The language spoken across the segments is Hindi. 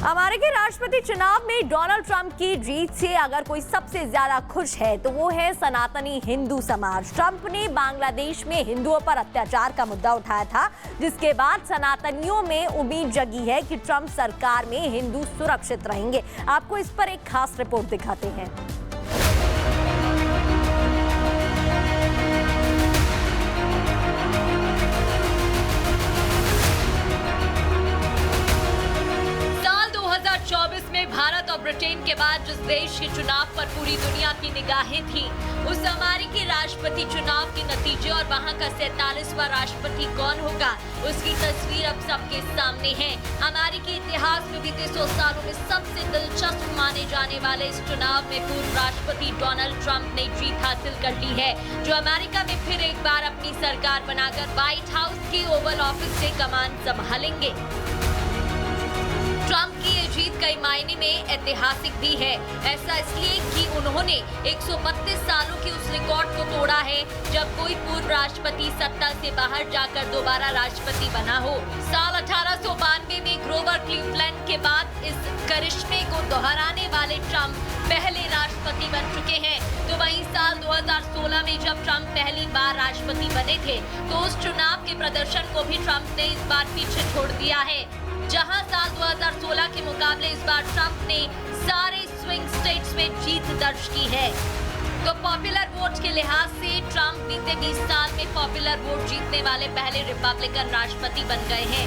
अमेरिकी राष्ट्रपति चुनाव में डोनाल्ड ट्रंप की जीत से अगर कोई सबसे ज्यादा खुश है तो वो है सनातनी हिंदू समाज। ट्रंप ने बांग्लादेश में हिंदुओं पर अत्याचार का मुद्दा उठाया था, जिसके बाद सनातनियों में उम्मीद जगी है कि ट्रंप सरकार में हिंदू सुरक्षित रहेंगे। आपको इस पर एक खास रिपोर्ट दिखाते हैं। में भारत और ब्रिटेन के बाद जिस देश के चुनाव पर पूरी दुनिया की निगाहें थी, उस अमेरिकी राष्ट्रपति चुनाव के नतीजे और वहां का 47वां राष्ट्रपति कौन होगा, उसकी तस्वीर अब सबके सामने है। अमेरिकी इतिहास में बीते 100 सालों में सबसे दिलचस्प माने जाने वाले इस चुनाव में पूर्व राष्ट्रपति डोनाल्ड ट्रंप ने जीत हासिल कर ली है, जो अमेरिका में फिर एक बार अपनी सरकार बनाकर व्हाइट हाउस के ओवल ऑफिस से कमान संभालेंगे। ट्रंप की ये जीत कई मायने में ऐतिहासिक भी है। ऐसा इसलिए कि उन्होंने 132 सालों के उस रिकॉर्ड को तोड़ा है जब कोई पूर्व राष्ट्रपति सत्ता से बाहर जाकर दोबारा राष्ट्रपति बना हो। साल 1892 में ग्रोवर क्लीवलैंड के बाद इस करिश्मे को दोहराने वाले ट्रंप पहले राष्ट्रपति बन चुके हैं। तो वहीं साल 2016 में जब ट्रंप पहली बार राष्ट्रपति बने थे, तो उस चुनाव के प्रदर्शन को भी ट्रंप ने इस बार पीछे छोड़ दिया है। जहां साल 2016 के मुकाबले इस बार ट्रंप ने सारे स्विंग स्टेट्स में जीत दर्ज की है। तो पॉपुलर वोट के लिहाज से ट्रंप बीते 20 साल में पॉपुलर वोट जीतने वाले पहले रिपब्लिकन राष्ट्रपति बन गए हैं।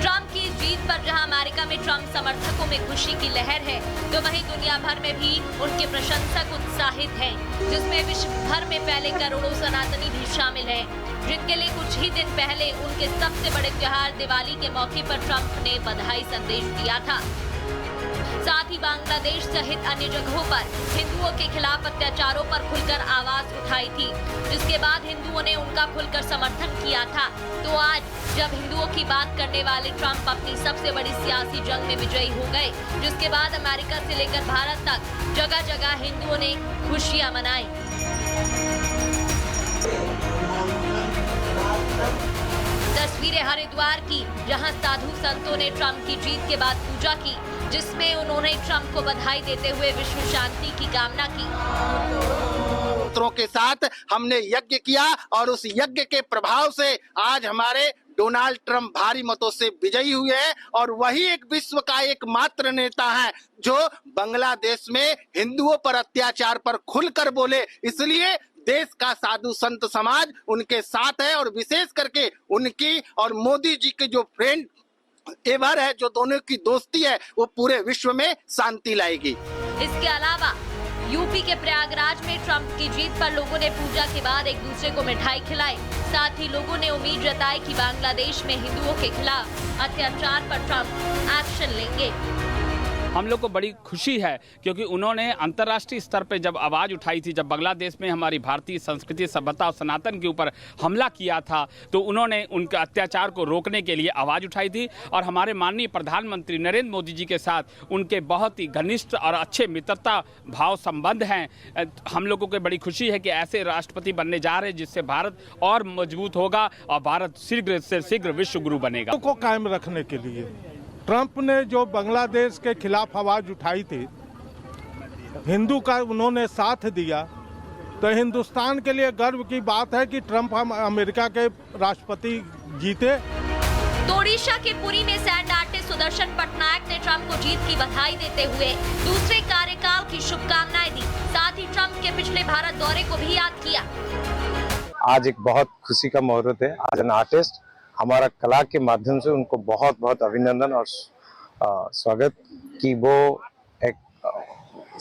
ट्रंप की जीत पर जहां अमेरिका में ट्रंप समर्थकों में खुशी की लहर है, तो वहीं दुनिया भर में भी उनके प्रशंसक उत्साहित हैं, जिसमें विश्व भर में फैले करोड़ों सनातनी भी शामिल हैं, जिनके लिए कुछ ही दिन पहले उनके सबसे बड़े त्योहार दिवाली के मौके पर ट्रंप ने बधाई संदेश दिया था। साथ ही बांग्लादेश सहित अन्य जगहों पर हिंदुओं के खिलाफ अत्याचारों पर खुलकर आवाज उठाई थी, जिसके बाद हिंदुओं ने उनका खुलकर समर्थन किया था। तो आज जब हिंदुओं की बात करने वाले ट्रंप अपनी सबसे बड़ी सियासी जंग में विजयी हो गए, जिसके बाद अमेरिका से लेकर भारत तक जगह जगह हिंदुओं ने खुशियां मनाई। तस्वीरें हरिद्वार की, जहां साधु संतों ने ट्रंप की जीत के बाद पूजा की, जिसमें उन्होंने ट्रंप को बधाई देते हुए विश्व शांति की कामना की। पुत्रों के साथ हमने यज्ञ किया और उस यज्ञ के प्रभाव से आज हमारे डोनाल्ड ट्रंप भारी मतों से विजयी हुए हैं और वही एक विश्व का एकमात्र नेता है जो बांग्लादेश में हिंदुओं पर अत्याचार पर खुलकर बोले। इसलिए देश का साधु संत समाज उनके साथ है और विशेष करके उनकी और मोदी जी के जो फ्रेंड एवर है, जो दोनों की दोस्ती है, वो पूरे विश्व में शांति लाएगी। इसके अलावा यूपी के प्रयागराज में ट्रंप की जीत पर लोगों ने पूजा के बाद एक दूसरे को मिठाई खिलाई। साथ ही लोगों ने उम्मीद जताई कि बांग्लादेश में हिंदुओं के खिलाफ अत्याचार पर ट्रंप एक्शन लेंगे। हम लोग को बड़ी खुशी है क्योंकि उन्होंने अंतर्राष्ट्रीय स्तर पर जब आवाज़ उठाई थी, जब बांग्लादेश में हमारी भारतीय संस्कृति सभ्यता और सनातन के ऊपर हमला किया था, तो उन्होंने उनके अत्याचार को रोकने के लिए आवाज़ उठाई थी। और हमारे माननीय प्रधानमंत्री नरेंद्र मोदी जी के साथ उनके बहुत ही घनिष्ठ और अच्छे मित्रता भाव संबंध हैं। हम लोगों को बड़ी खुशी है कि ऐसे राष्ट्रपति बनने जा रहे हैं जिससे भारत और मजबूत होगा और भारत शीघ्र से शीघ्र विश्व गुरु बनेगा। को कायम रखने के लिए ट्रंप ने जो बांग्लादेश के खिलाफ आवाज उठाई थी, हिंदू का उन्होंने साथ दिया, तो हिंदुस्तान के लिए गर्व की बात है कि ट्रंप हम अमेरिका के राष्ट्रपति जीते। तो ओडिशा के पुरी में सैंड आर्टिस्ट सुदर्शन पटनायक ने ट्रंप को जीत की बधाई देते हुए दूसरे कार्यकाल की शुभकामनाएं दी। साथ ही ट्रंप के पिछले भारत दौरे को भी याद किया। आज एक बहुत खुशी का मुहूर्त है। आज एन आर्टिस्ट हमारा कला के माध्यम से उनको बहुत बहुत अभिनंदन और स्वागत कि वो एक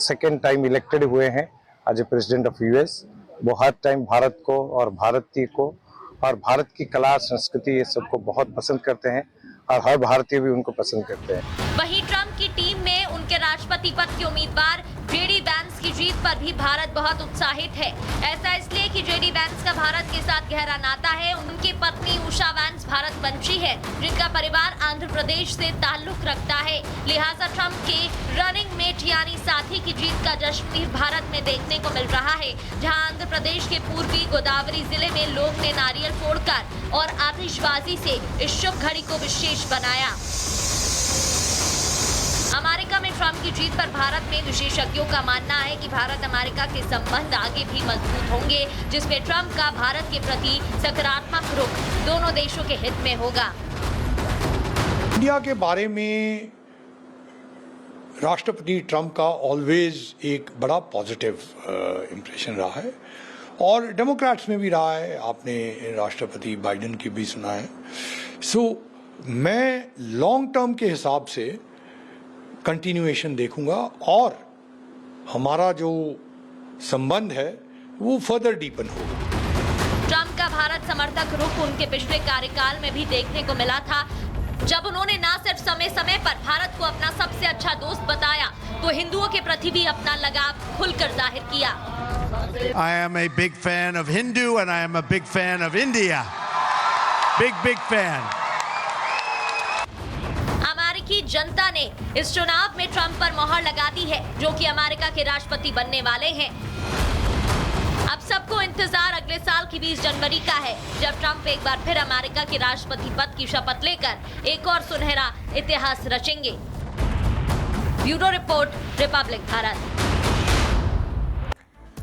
सेकेंड टाइम इलेक्टेड हुए हैं as a president of US. वो हर टाइम भारत को और भारतीय को और भारत की कला संस्कृति ये सबको बहुत पसंद करते हैं और हर भारतीय भी उनको पसंद करते हैं। वहीं ट्रंप की टीम में उनके राष्ट्रपति पद के उम्मीदवार जेडी वैंस की जीत पर भी भारत बहुत उत्साहित है। ऐसा इसलिए कि जेडी वैंस का भारत के साथ गहरा नाता है। उनकी पत्नी उषा वैंस भारत वंशी है, जिनका परिवार आंध्र प्रदेश से ताल्लुक रखता है। लिहाजा ट्रंप के रनिंग मेट यानी साथी की जीत का जश्न भी भारत में देखने को मिल रहा है, जहां आंध्र प्रदेश के पूर्वी गोदावरी जिले में लोग ने नारियल फोड़कर और आतिशबाजी से इस शुभ घड़ी को विशेष बनाया। जीत पर भारत में विशेषज्ञों का मानना है कि भारत अमेरिका के संबंध आगे भी मजबूत होंगे, जिसमें ट्रंप का भारत के प्रति सकारात्मक रुख दोनों देशों के हित में होगा। इंडिया के बारे में राष्ट्रपति ट्रंप का ऑलवेज एक बड़ा पॉजिटिव इम्प्रेशन रहा है और डेमोक्रेट्स में भी रहा है। आपने राष्ट्रपति बाइडेन की भी सुना है। मैं लॉन्ग टर्म के हिसाब से कंटिन्यूएशन देखूंगा और हमारा जो संबंध है वो फर्दर डीपन होगा। ट्रंप का भारत समर्थक रुख उनके पिछले कार्यकाल में भी देखने को मिला था, जब उन्होंने न सिर्फ समय समय पर भारत को अपना सबसे अच्छा दोस्त बताया, तो हिंदुओं के प्रति भी अपना लगाव खुलकर जाहिर किया। I am a big fan of Hindu and I am a big fan of India. Big fan. अमेरिकी जनता ने इस चुनाव में ट्रंप पर मोहर लगा दी है, जो कि अमेरिका के राष्ट्रपति बनने वाले हैं। अब सबको इंतजार अगले साल की 20 जनवरी का है, जब ट्रंप एक बार फिर अमेरिका के राष्ट्रपति पद की शपथ लेकर एक और सुनहरा इतिहास रचेंगे। Bureau report, republic Bharat.